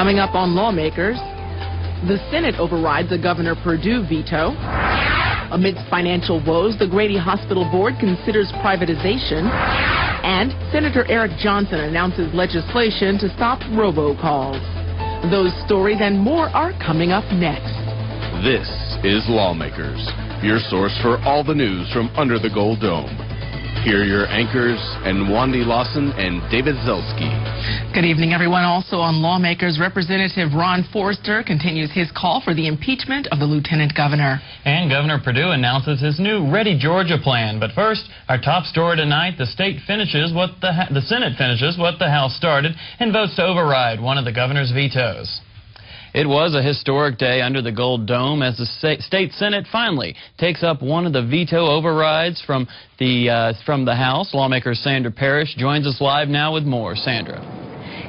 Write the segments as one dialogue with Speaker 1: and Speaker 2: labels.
Speaker 1: Coming up on Lawmakers, the Senate overrides a Governor Perdue veto. Amidst financial woes, the Grady Hospital Board considers privatization. And Senator Eric Johnson announces legislation to stop robocalls. Those stories and more are coming up next.
Speaker 2: This is Lawmakers, your source for all the news from under the Gold Dome. Here are your anchors, and Wandy Lawson and David Zelski.
Speaker 1: Good evening, everyone. Also on Lawmakers, Representative Ron Forster continues his call for the impeachment of the Lieutenant Governor.
Speaker 3: And Governor Perdue announces his new Ready Georgia plan. But first, our top story tonight: the Senate finishes what the House started and votes to override one of the governor's vetoes. It was a historic day under the Gold Dome as the state Senate finally takes up one of the veto overrides from the House. Lawmaker Sandra Parrish joins us live now with more. Sandra.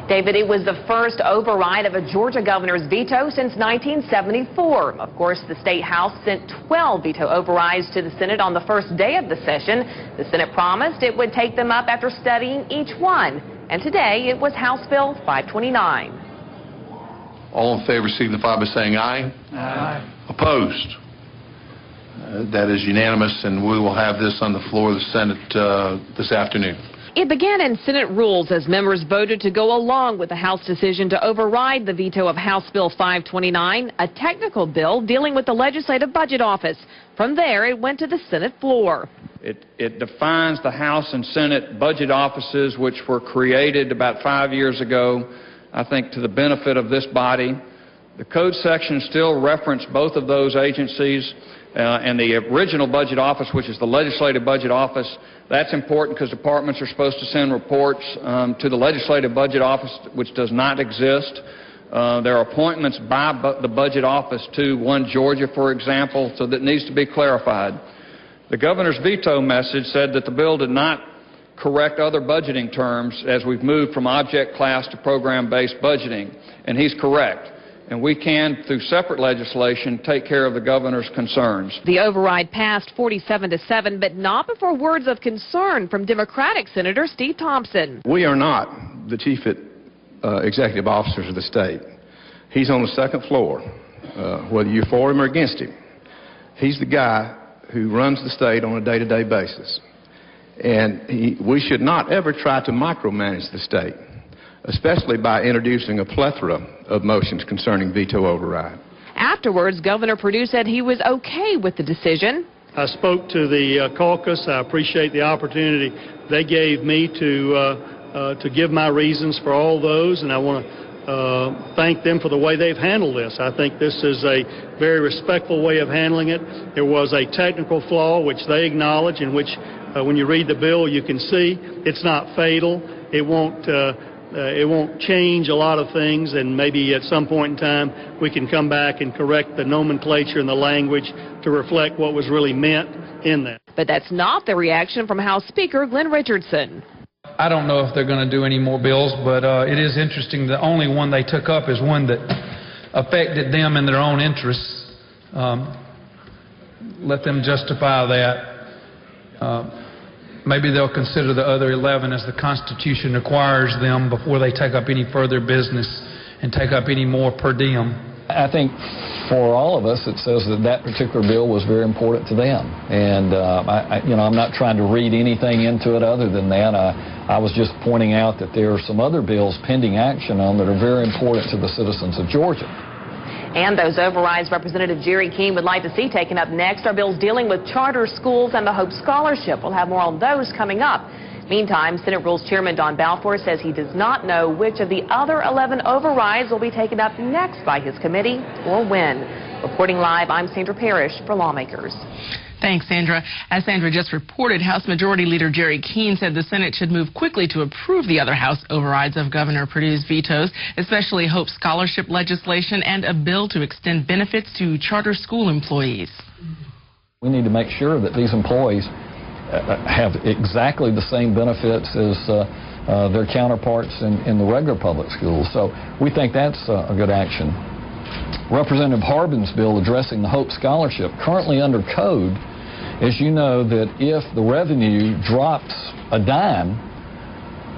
Speaker 4: David, it was the first override of a Georgia governor's veto since 1974. Of course, the state House sent 12 veto overrides to the Senate on the first day of the session. The Senate promised it would take them up after studying each one. And today it was House Bill 529.
Speaker 5: All in favor signify by saying aye.
Speaker 6: Aye.
Speaker 5: Opposed? That is unanimous, and we will have this on the floor of the Senate this afternoon.
Speaker 4: It began in Senate rules as members voted to go along with the House decision to override the veto of House Bill 529, a technical bill dealing with the Legislative Budget Office. From there, it went to the Senate floor.
Speaker 6: It defines the House and Senate budget offices, which were created about 5 years ago, I think, to the benefit of this body. The code sections still reference both of those agencies, and the original budget office, which is the Legislative Budget Office. That's important because departments are supposed to send reports to the Legislative Budget Office, which does not exist. There are appointments by the Budget Office to One Georgia, for example, so that needs to be clarified. The governor's veto message said that the bill did not correct other budgeting terms as we've moved from object class to program-based budgeting, and he's correct. And we can, through separate legislation, take care of the governor's concerns.
Speaker 4: The override passed 47-7, but not before words of concern from Democratic Senator Steve Thompson.
Speaker 7: We are not the chief executive officers of the state. He's on the second floor, whether you're for him or against him. He's the guy who runs the state on a day-to-day basis. And we should not ever try to micromanage the state, especially by introducing a plethora of motions concerning veto override.
Speaker 4: Afterwards, Governor Perdue said he was okay with the decision.
Speaker 8: I spoke to the caucus. I appreciate the opportunity they gave me to give my reasons for all those, and I want to thank them for the way they've handled this. I think this is a very respectful way of handling it. There was a technical flaw, which they acknowledge, in which when you read the bill, you can see it's not fatal. It won't change a lot of things, and maybe at some point in time we can come back and correct the nomenclature and the language to reflect what was really meant in that.
Speaker 4: But that's not the reaction from House Speaker Glenn Richardson.
Speaker 9: I don't know if they're going to do any more bills, but it is interesting. The only one they took up is one that affected them in their own interests. Let them justify that. Maybe they'll consider the other 11 as the Constitution requires them before they take up any further business and take up any more per diem.
Speaker 10: I think for all of us, it says that that particular bill was very important to them. And, I'm not trying to read anything into it other than that. I was just pointing out that there are some other bills pending action on that are very important to the citizens of Georgia.
Speaker 4: And those overrides Representative Jerry Keene would like to see taken up next are bills dealing with charter schools and the Hope Scholarship. We'll have more on those coming up. Meantime, Senate Rules Chairman Don Balfour says he does not know which of the other 11 overrides will be taken up next by his committee or when. Reporting live, I'm Sandra Parrish for Lawmakers.
Speaker 1: Thanks, Sandra. As Sandra just reported, House Majority Leader Jerry Keene said the Senate should move quickly to approve the other House overrides of Governor Perdue's vetoes, especially Hope Scholarship legislation and a bill to extend benefits to charter school employees.
Speaker 10: We need to make sure that these employees have exactly the same benefits as their counterparts in the regular public schools. So we think that's a good action. Representative Harbin's bill addressing the Hope Scholarship, currently under code, as you know, that if the revenue drops a dime,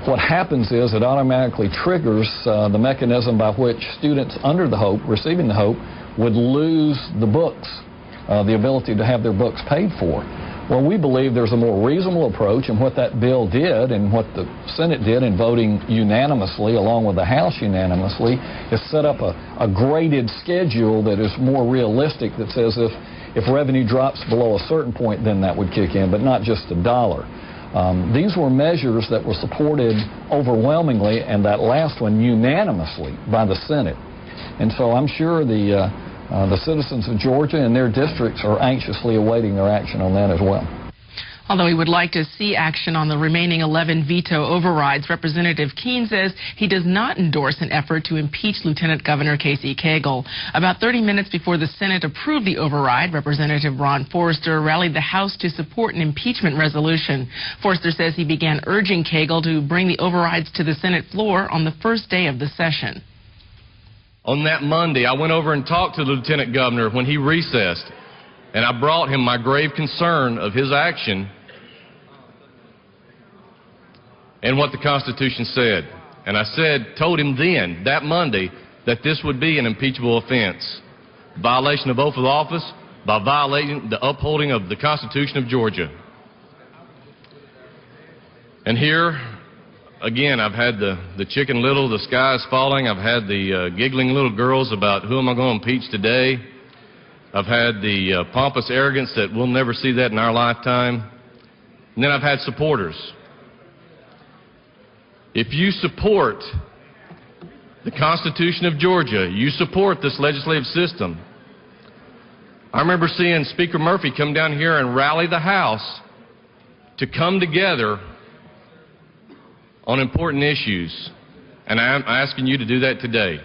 Speaker 10: what happens is it automatically triggers the mechanism by which students under the HOPE, receiving the HOPE, would lose the books, the ability to have their books paid for. Well, we believe there's a more reasonable approach, and what that bill did and what the Senate did in voting unanimously along with the House unanimously is set up a graded schedule that is more realistic, that says if revenue drops below a certain point, then that would kick in, but not just $1. These were measures that were supported overwhelmingly, and that last one unanimously by the Senate. And so I'm sure the citizens of Georgia and their districts are anxiously awaiting their action on that as well.
Speaker 1: Although he would like to see action on the remaining 11 veto overrides, Representative Keene says he does not endorse an effort to impeach Lieutenant Governor Casey Cagle. About 30 minutes before the Senate approved the override, Representative Ron Forrester rallied the House to support an impeachment resolution. Forrester says he began urging Cagle to bring the overrides to the Senate floor on the first day of the session.
Speaker 11: On that Monday, I went over and talked to the Lieutenant Governor when he recessed, and I brought him my grave concern of his action and what the Constitution said. And I told him then, that Monday, that this would be an impeachable offense. Violation of oath of office by violating the upholding of the Constitution of Georgia. And here, again, I've had the Chicken Little, the sky is falling. I've had the giggling little girls about who am I going to impeach today. I've had the pompous arrogance that we'll never see that in our lifetime. And then I've had supporters. If you support the Constitution of Georgia, you support this legislative system. I remember seeing Speaker Murphy come down here and rally the House to come together on important issues, and I'm asking you to do that today.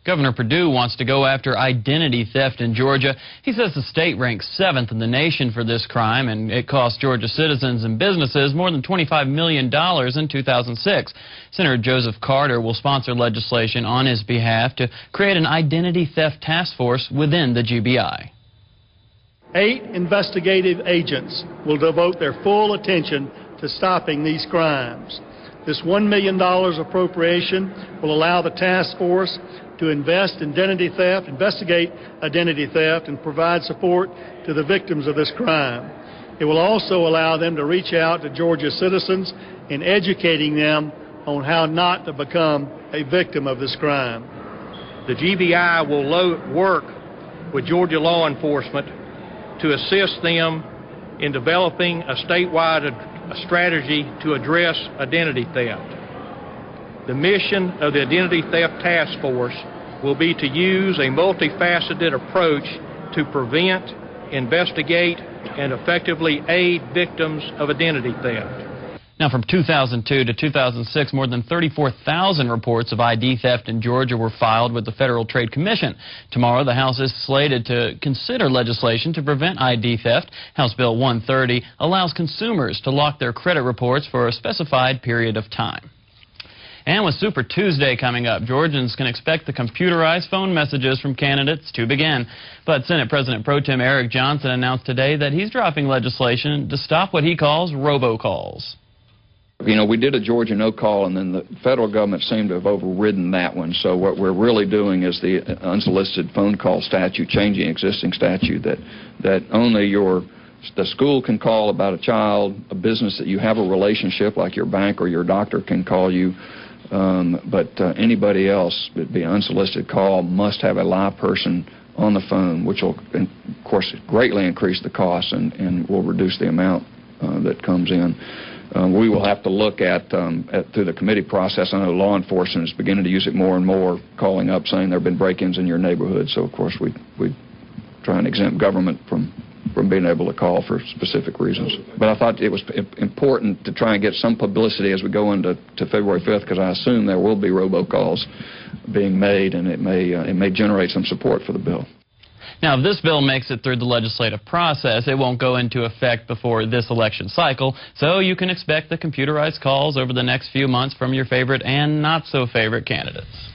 Speaker 3: Governor Perdue wants to go after identity theft in Georgia. He says the state ranks 7th in the nation for this crime, and it cost Georgia citizens and businesses more than $25 million in 2006. Senator Joseph Carter will sponsor legislation on his behalf to create an identity theft task force within the GBI.
Speaker 8: 8 investigative agents will devote their full attention to stopping these crimes. This $1 million appropriation will allow the task force to investigate identity theft, and provide support to the victims of this crime. It will also allow them to reach out to Georgia citizens in educating them on how not to become a victim of this crime.
Speaker 12: The GBI will work with Georgia law enforcement to assist them in developing a statewide strategy to address identity theft. The mission of the Identity Theft Task Force will be to use a multifaceted approach to prevent, investigate, and effectively aid victims of identity theft.
Speaker 3: Now, from 2002 to 2006, more than 34,000 reports of ID theft in Georgia were filed with the Federal Trade Commission. Tomorrow, the House is slated to consider legislation to prevent ID theft. House Bill 130 allows consumers to lock their credit reports for a specified period of time. And with Super Tuesday coming up, Georgians can expect the computerized phone messages from candidates to begin. But Senate President Pro Tem Eric Johnson announced today that he's dropping legislation to stop what he calls robocalls.
Speaker 6: You know, we did a Georgia no call, and then the federal government seemed to have overridden that one. So what we're really doing is the unsolicited phone call statute, changing existing statute that only the school can call about a child, a business that you have a relationship, like your bank or your doctor can call you. But anybody else, it'd be an unsolicited call, must have a live person on the phone, which will, of course, greatly increase the cost and will reduce the amount that comes in. We will have to look at through the committee process. I know law enforcement is beginning to use it more and more, calling up saying there have been break-ins in your neighborhood. So, of course, we try and exempt government from being able to call for specific reasons. But I thought it was important to try and get some publicity as we go into February 5th, because I assume there will be robocalls being made, and it may generate some support for the bill.
Speaker 3: Now, if this bill makes it through the legislative process, it won't go into effect before this election cycle, so you can expect the computerized calls over the next few months from your favorite and not-so-favorite candidates.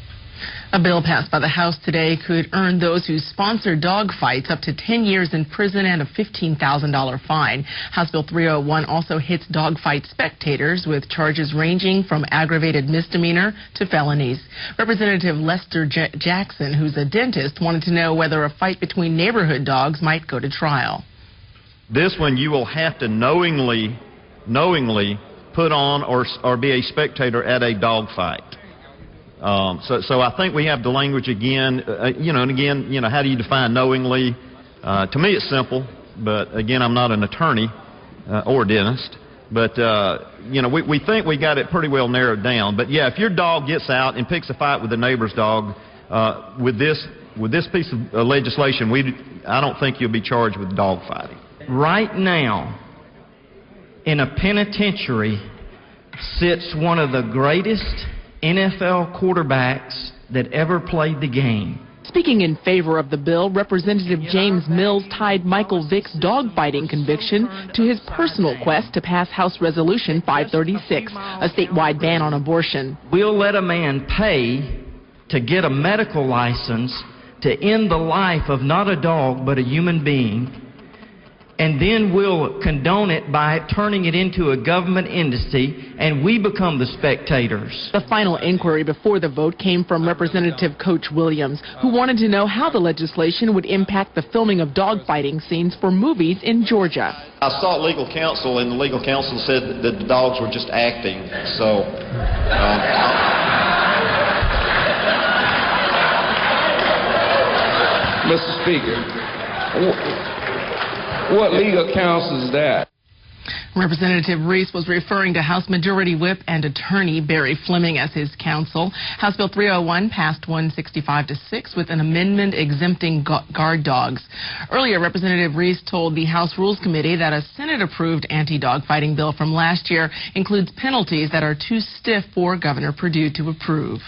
Speaker 1: A bill passed by the House today could earn those who sponsor dog fights up to 10 years in prison and a $15,000 fine. House Bill 301 also hits dog fight spectators with charges ranging from aggravated misdemeanor to felonies. Representative Lester Jackson, who's a dentist, wanted to know whether a fight between neighborhood dogs might go to trial.
Speaker 13: This one you will have to knowingly put on or be a spectator at a dog fight. So I think we have the language again, how do you define knowingly? To me it's simple, but again, I'm not an attorney or a dentist. But, we think we got it pretty well narrowed down. But, yeah, if your dog gets out and picks a fight with the neighbor's dog, with this piece of legislation, I don't think you'll be charged with dog fighting.
Speaker 14: Right now, in a penitentiary, sits one of the greatest NFL quarterbacks that ever played the game.
Speaker 1: Speaking in favor of the bill, Representative James Mills tied Michael Vick's dogfighting conviction to his personal quest to pass House Resolution 536, a statewide ban on abortion.
Speaker 14: We'll let a man pay to get a medical license to end the life of not a dog but a human being, and then we'll condone it by turning it into a government entity, and we become the spectators.
Speaker 1: The final inquiry before the vote came from Representative Coach Williams, who wanted to know how the legislation would impact the filming of dogfighting scenes for movies in Georgia.
Speaker 15: I sought legal counsel, and the legal counsel said that the dogs were just acting, so...
Speaker 16: Mr. Speaker, what legal counsel is that?
Speaker 1: Representative Reese was referring to House Majority Whip and Attorney Barry Fleming as his counsel. House Bill 301 passed 165-6 with an amendment exempting guard dogs. Earlier, Representative Reese told the House Rules Committee that a Senate-approved anti-dog fighting bill from last year includes penalties that are too stiff for Governor Perdue to approve.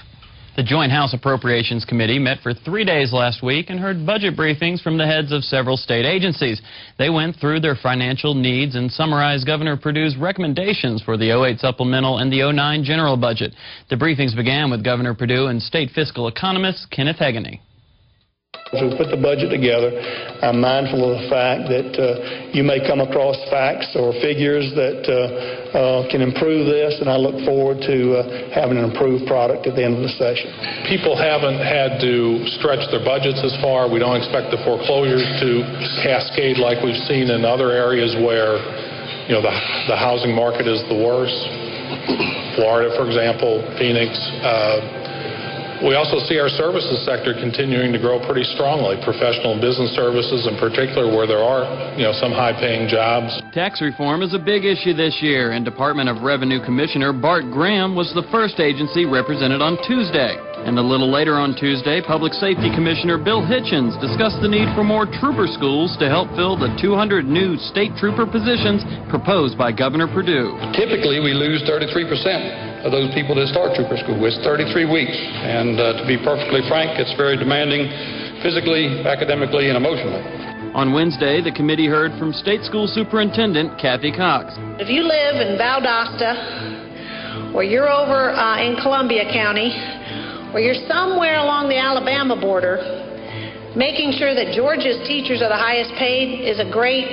Speaker 3: The Joint House Appropriations Committee met for 3 days last week and heard budget briefings from the heads of several state agencies. They went through their financial needs and summarized Governor Perdue's recommendations for the 08 supplemental and the 09 general budget. The briefings began with Governor Perdue and state fiscal economist Kenneth Hegarty.
Speaker 8: As we put the budget together, I'm mindful of the fact that you may come across facts or figures that can improve this, and I look forward to having an improved product at the end of the session.
Speaker 17: People haven't had to stretch their budgets as far. We don't expect the foreclosures to cascade like we've seen in other areas where, the housing market is the worst. Florida, for example, Phoenix. We also see our services sector continuing to grow pretty strongly, professional and business services in particular, where there are, some high-paying jobs.
Speaker 3: Tax reform is a big issue this year, and Department of Revenue Commissioner Bart Graham was the first agency represented on Tuesday. And a little later on Tuesday, Public Safety Commissioner Bill Hitchens discussed the need for more trooper schools to help fill the 200 new state trooper positions proposed by Governor Perdue.
Speaker 18: Typically, we lose 33% of those people that start trooper school. It's 33 weeks, and to be perfectly frank, it's very demanding physically, academically, and emotionally.
Speaker 3: On Wednesday, the committee heard from State School Superintendent Kathy Cox.
Speaker 19: If you live in Valdosta, or you're over in Columbia County, or you're somewhere along the Alabama border, making sure that Georgia's teachers are the highest paid is a great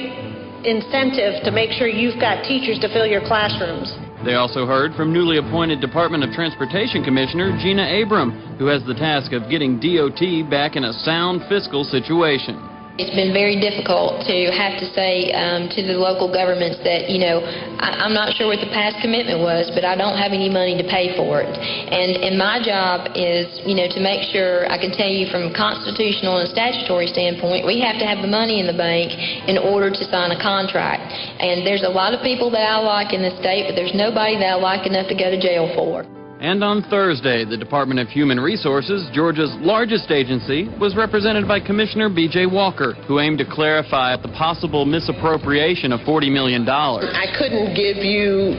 Speaker 19: incentive to make sure you've got teachers to fill your classrooms.
Speaker 3: They also heard from newly appointed Department of Transportation Commissioner Gina Abram, who has the task of getting DOT back in a sound fiscal situation.
Speaker 20: It's been very difficult to have to say to the local governments that, I'm not sure what the past commitment was, but I don't have any money to pay for it. And my job is, to make sure, I can tell you from a constitutional and statutory standpoint, we have to have the money in the bank in order to sign a contract. And there's a lot of people that I like in the state, but there's nobody that I like enough to go to jail for.
Speaker 3: And on Thursday, the Department of Human Resources, Georgia's largest agency, was represented by Commissioner B.J. Walker, who aimed to clarify the possible misappropriation of $40 million.
Speaker 21: I couldn't give you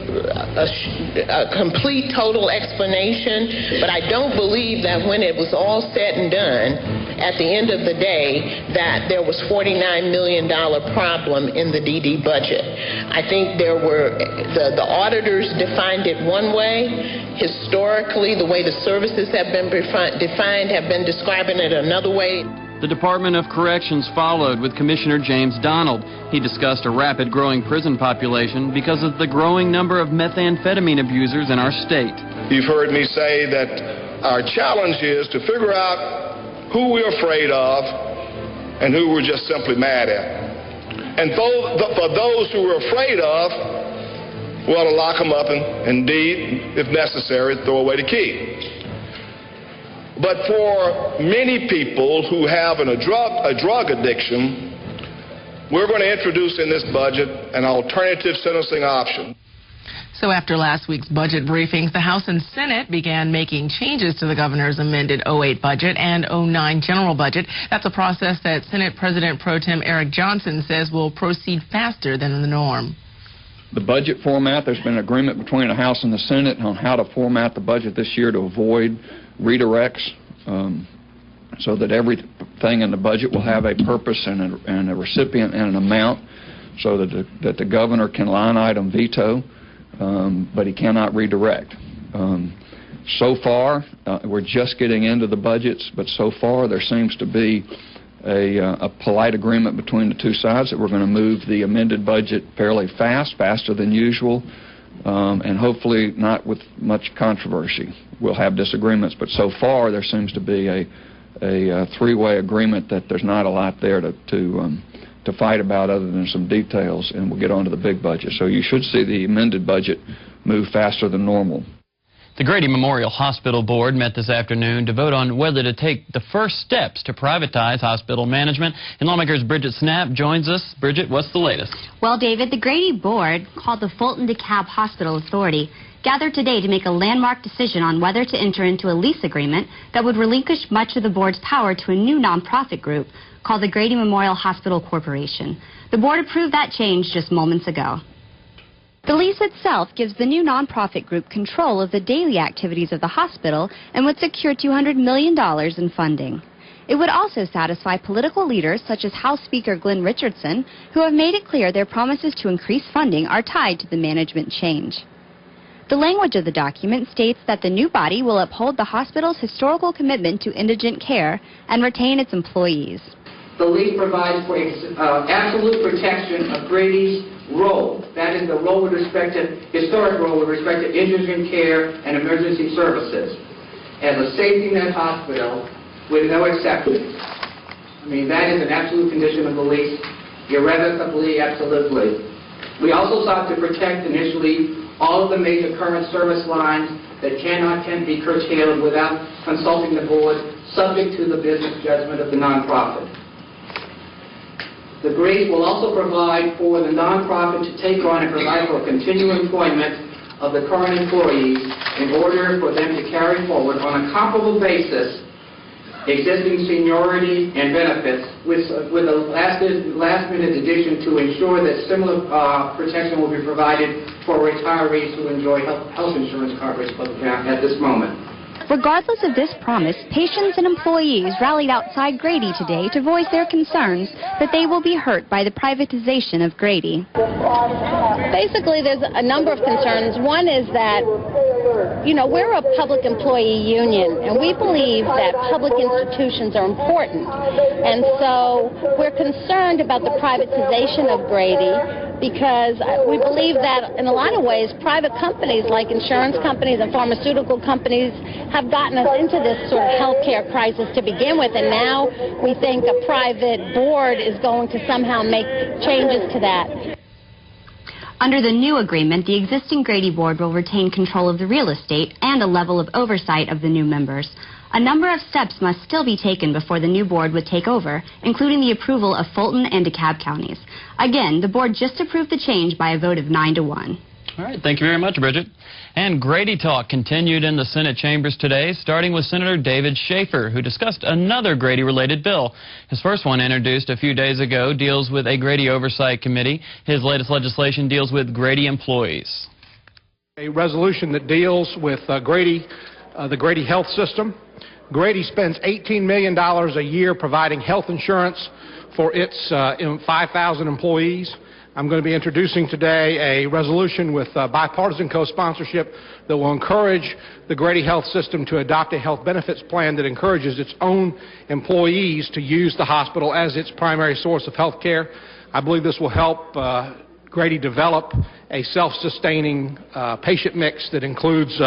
Speaker 21: a complete, total explanation, but I don't believe that when it was all said and done, at the end of the day, that there was $49 million problem in the DD budget. I think there were, the auditors defined it one way. historically, the way the services have been defined, have been describing it another way.
Speaker 2: The Department of Corrections followed with Commissioner James Donald. He discussed a rapid growing prison population because of the growing number of methamphetamine abusers in our state.
Speaker 22: You've heard me say that our challenge is to figure out who we're afraid of and who we're just simply mad at. And for those who we're afraid of, we ought to lock them up and, indeed, if necessary, throw away the key. But for many people who have a drug addiction, we're going to introduce in this budget an alternative sentencing option.
Speaker 1: So after last week's budget briefings, the House and Senate began making changes to the governor's amended 08 budget and 09 general budget. That's a process that Senate President Pro Tem Eric Johnson says will proceed faster than the norm.
Speaker 6: The budget format, there's been agreement between the House and the Senate on how to format the budget this year to avoid redirects, so that everything in the budget will have a purpose and a recipient and an amount, so that the governor can line item veto, but he cannot redirect. So far, we're just getting into the budgets, but so far there seems to be a polite agreement between the two sides that we're going to move the amended budget fairly fast, faster than usual, and hopefully not with much controversy. We'll have disagreements, but so far there seems to be a three-way agreement that there's not a lot there to fight about other than some details, and we'll get on to the big budget. So you should see the amended budget move faster than normal.
Speaker 3: The Grady Memorial Hospital Board met this afternoon to vote on whether to take the first steps to privatize hospital management. And Lawmakers' Bridget Snapp joins us. Bridget, what's the latest?
Speaker 23: Well, David, the Grady Board, called the Fulton DeKalb Hospital Authority, gathered today to make a landmark decision on whether to enter into a lease agreement that would relinquish much of the board's power to a new nonprofit group called the Grady Memorial Hospital Corporation. The board approved that change just moments ago. The lease itself gives the new nonprofit group control of the daily activities of the hospital and would secure $200 million in funding. It would also satisfy political leaders such as House Speaker Glenn Richardson, who have made it clear their promises to increase funding are tied to the management change. The language of the document states that the new body will uphold the hospital's historical commitment to indigent care and retain its employees.
Speaker 24: The lease provides for absolute protection of Grady's role. That is the role with respect to, historic role with respect to indigent care and emergency services. As a safety net hospital with no exceptions. I mean, that is an absolute condition of the lease, irrevocably, absolutely. We also sought to protect initially all of the major current service lines that can be curtailed without consulting the board, subject to the business judgment of the nonprofit. The Grady will also provide for the nonprofit to take on and provide for continued employment of the current employees in order for them to carry forward on a comparable basis existing seniority and benefits with a last-minute addition to ensure that similar protection will be provided for retirees who enjoy health insurance coverage at this moment.
Speaker 23: Regardless of this promise, patients and employees rallied outside Grady today to voice their concerns that they will be hurt by the privatization of Grady.
Speaker 19: Basically, there's a number of concerns. One is that, you know, we're a public employee union, and we believe that public institutions are important. And so we're concerned about the privatization of Grady because we believe that in a lot of ways, private companies like insurance companies and pharmaceutical companies have gotten us into this sort of healthcare crisis to begin with, and now we think a private board is going to somehow make changes to that.
Speaker 23: Under the new agreement, the existing Grady Board will retain control of the real estate and a level of oversight of the new members. A number of steps must still be taken before the new board would take over, including the approval of Fulton and DeKalb counties. Again, the board just approved the change by a vote of 9-1.
Speaker 3: All right, thank you very much, Bridget. And Grady talk continued in the Senate chambers today, starting with Senator David Schaefer, who discussed another Grady-related bill. His first one, introduced a few days ago, deals with a Grady Oversight Committee. His latest legislation deals with Grady employees.
Speaker 25: A resolution that deals with the Grady health system. Grady spends $18 million a year providing health insurance for its 5,000 employees. I'm going to be introducing today a resolution with bipartisan co-sponsorship that will encourage the Grady Health System to adopt a health benefits plan that encourages its own employees to use the hospital as its primary source of health care. I believe this will help Grady develop a self-sustaining patient mix that includes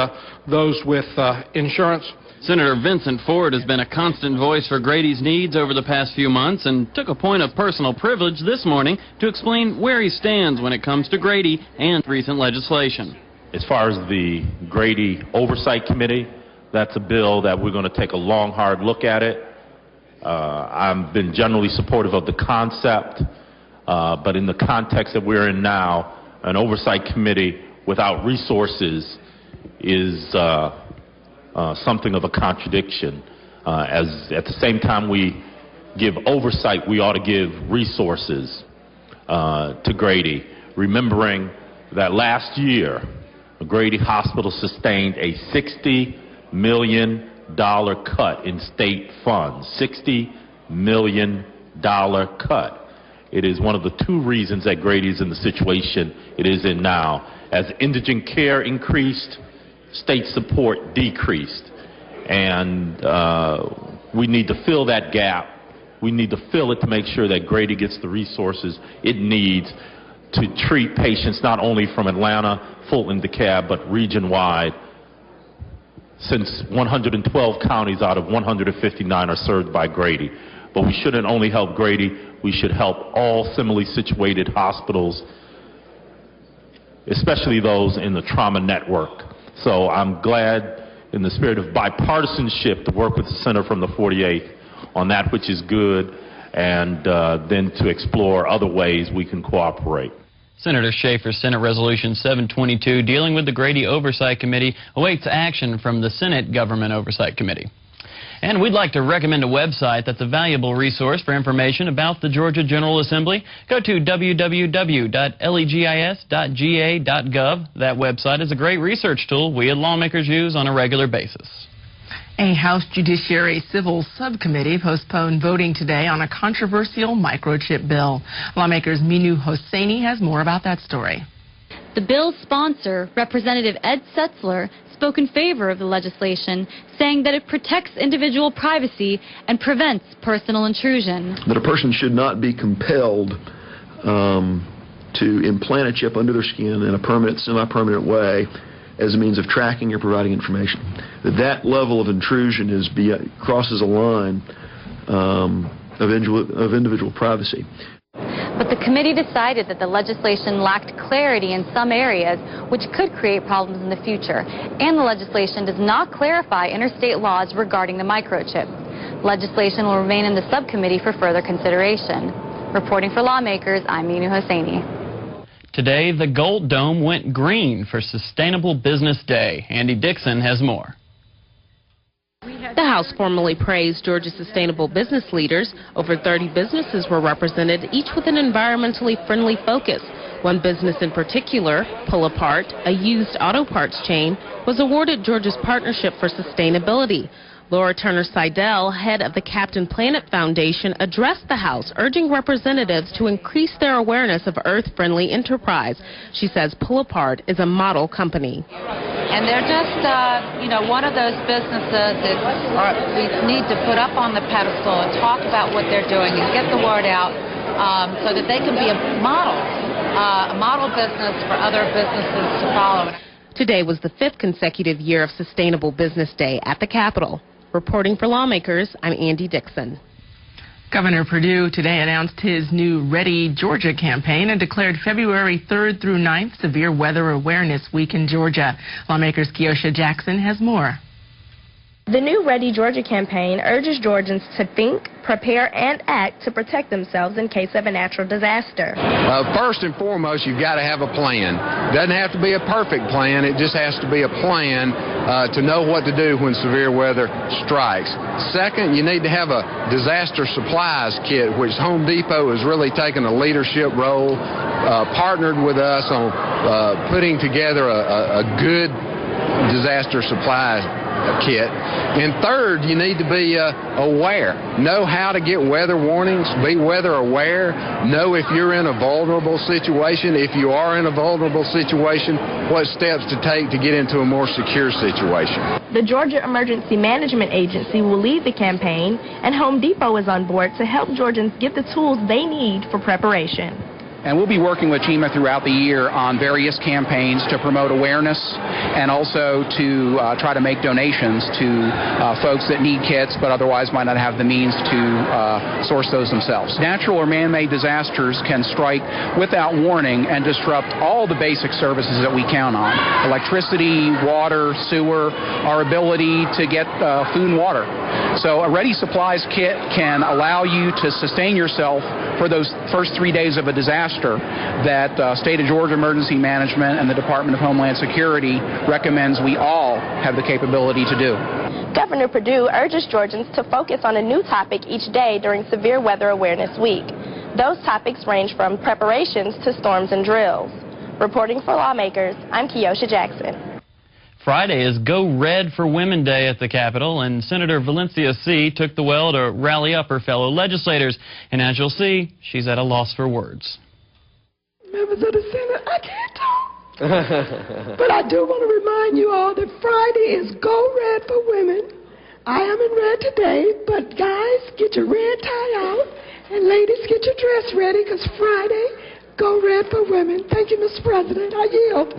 Speaker 25: those with insurance.
Speaker 2: Senator Vincent Ford has been a constant voice for Grady's needs over the past few months and took a point of personal privilege this morning to explain where he stands when it comes to Grady and recent legislation.
Speaker 4: As far as the Grady Oversight Committee, that's a bill that we're going to take a long, hard look at it. I've been generally supportive of the concept, but in the context that we're in now, an oversight committee without resources is something of a contradiction. As at the same time we give oversight, we ought to give resources to Grady, remembering that last year Grady Hospital sustained a $60 million cut in state funds. $60 million cut. It is one of the two reasons that Grady is in the situation it is in now. As indigent care increased, state support decreased, and we need to fill that gap. We need to fill it to make sure that Grady gets the resources it needs to treat patients not only from Atlanta, Fulton, DeKalb, but region-wide, since 112 counties out of 159 are served by Grady. But we shouldn't only help Grady, we should help all similarly situated hospitals, especially those in the trauma network. So I'm glad, in the spirit of bipartisanship, to work with the Senator from the 48th on that which is good, and then to explore other ways we can cooperate.
Speaker 2: Senator Schaefer's Senate Resolution 722 dealing with the Grady Oversight Committee awaits action from the Senate Government Oversight Committee. And we'd like to recommend a website that's a valuable resource for information about the Georgia General Assembly. Go to www.legis.ga.gov. That website is a great research tool we at Lawmakers use on a regular basis.
Speaker 1: A House Judiciary Civil Subcommittee postponed voting today on a controversial microchip bill. Lawmakers' Minu Hosseini has more about that story.
Speaker 5: The bill's sponsor, Representative Ed Setzler, spoke in favor of the legislation, saying that it protects individual privacy and prevents personal intrusion.
Speaker 7: That a person should not be compelled to implant a chip under their skin in a permanent, semi-permanent way as a means of tracking or providing information. That level of intrusion crosses a line of individual privacy.
Speaker 5: But the committee decided that the legislation lacked clarity in some areas, which could create problems in the future. And the legislation does not clarify interstate laws regarding the microchip. Legislation will remain in the subcommittee for further consideration. Reporting for Lawmakers, I'm Minu Hosseini.
Speaker 2: Today, the Gold Dome went green for Sustainable Business Day. Andy Dixon has more.
Speaker 9: The House formally praised Georgia's sustainable business leaders. Over 30 businesses were represented, each with an environmentally friendly focus. One business in particular, Pull Apart, a used auto parts chain, was awarded Georgia's Partnership for Sustainability. Laura Turner Seidel, head of the Captain Planet Foundation, addressed the House, urging representatives to increase their awareness of earth-friendly enterprise. She says Pull Apart is a model company.
Speaker 10: And they're just, one of those businesses that we need to put up on the pedestal and talk about what they're doing and get the word out so that they can be a model business for other businesses to follow.
Speaker 9: Today was the 5th consecutive year of Sustainable Business Day at the Capitol. Reporting for Lawmakers, I'm Andy Dixon.
Speaker 1: Governor Perdue today announced his new Ready Georgia campaign and declared February 3rd through 9th Severe Weather Awareness Week in Georgia. Lawmakers' Keosha Jackson has more.
Speaker 26: The new Ready Georgia campaign urges Georgians to think, prepare, and act to protect themselves in case of a natural disaster.
Speaker 27: First and foremost, you've got to have a plan. It doesn't have to be a perfect plan. It just has to be a plan to know what to do when severe weather strikes. Second, you need to have a disaster supplies kit, which Home Depot has really taken a leadership role, partnered with us on putting together a good disaster supply kit. And third, you need to be aware. Know how to get weather warnings, be weather aware, know if you're in a vulnerable situation. If you are in a vulnerable situation, what steps to take to get into a more secure situation.
Speaker 26: The Georgia Emergency Management Agency will lead the campaign, and Home Depot is on board to help Georgians get the tools they need for preparation.
Speaker 8: And we'll be working with CHEMA throughout the year on various campaigns to promote awareness and also to try to make donations to folks that need kits but otherwise might not have the means to source those themselves. Natural or man-made disasters can strike without warning and disrupt all the basic services that we count on. Electricity, water, sewer, our ability to get food and water. So a Ready Supplies kit can allow you to sustain yourself for those first 3 days of a disaster that State of Georgia Emergency Management and the Department of Homeland Security recommends we all have the capability to do.
Speaker 26: Governor Perdue urges Georgians to focus on a new topic each day during Severe Weather Awareness Week. Those topics range from preparations to storms and drills. Reporting for Lawmakers, I'm Keosha Jackson.
Speaker 2: Friday is Go Red for Women Day at the Capitol, and Senator Valencia C. took the well to rally up her fellow legislators. And as you'll see, she's at a loss for words.
Speaker 11: Members of the Senate, I can't talk. But I do want to remind you all that Friday is Go Red for Women. I am in red today, but guys, get your red tie out, and ladies, get your dress ready, because Friday, Go Red for Women. Thank you, Mr. President. I yield.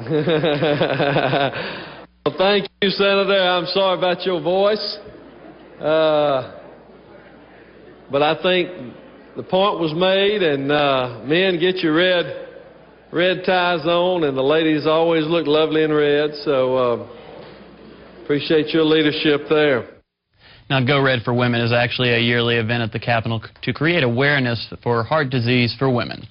Speaker 12: Well, thank you, Senator. I'm sorry about your voice. But I think the point was made, and men, get your red ties on, and the ladies always look lovely in red, so appreciate your leadership there.
Speaker 2: Now, Go Red for Women is actually a yearly event at the Capitol to create awareness for heart disease for women.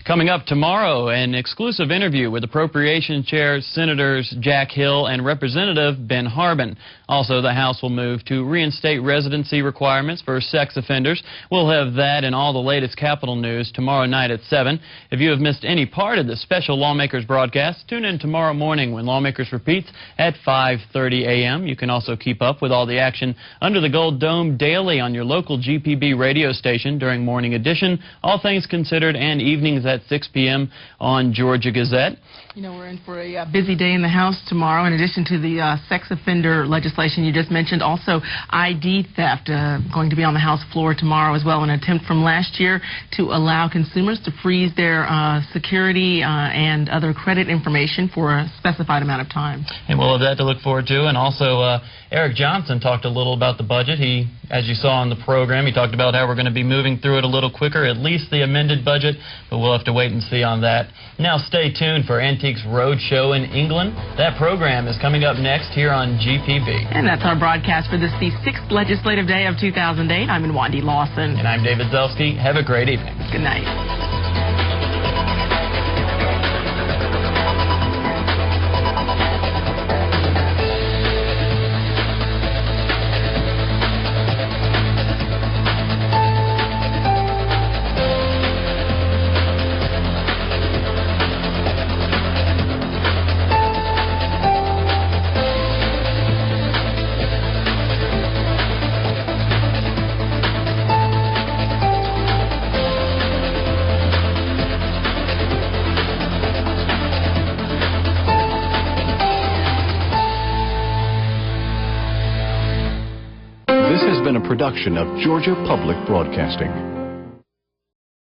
Speaker 2: Coming up tomorrow, an exclusive interview with Appropriation Chair Senators Jack Hill and Representative Ben Harbin. Also, the House will move to reinstate residency requirements for sex offenders. We'll have that and all the latest Capitol news tomorrow night at 7. If you have missed any part of the special Lawmakers broadcast, tune in tomorrow morning when Lawmakers repeats at 5:30 a.m. You can also keep up with all the action under the Gold Dome daily on your local GPB radio station during Morning Edition, All Things Considered, and evenings at 6 p.m. on Georgia Gazette.
Speaker 1: You know, we're in for a busy day in the House tomorrow. In addition to the sex offender legislation you just mentioned, also ID theft going to be on the House floor tomorrow as well, an attempt from last year to allow consumers to freeze their security and other credit information for a specified amount of time.
Speaker 2: And we'll have that to look forward to. And also, Eric Johnson talked a little about the budget. He, as you saw on the program, he talked about how we're going to be moving through it a little quicker, at least the amended budget, but we'll have to wait and see on that. Now stay tuned for Antiques Roadshow in England. That program is coming up next here on GPB.
Speaker 1: And that's our broadcast for this, the 6th legislative day of 2008. I'm Wendy Lawson.
Speaker 2: And I'm David Zelsky. Have a great evening.
Speaker 1: Good night.
Speaker 13: This has been a production of Georgia Public Broadcasting.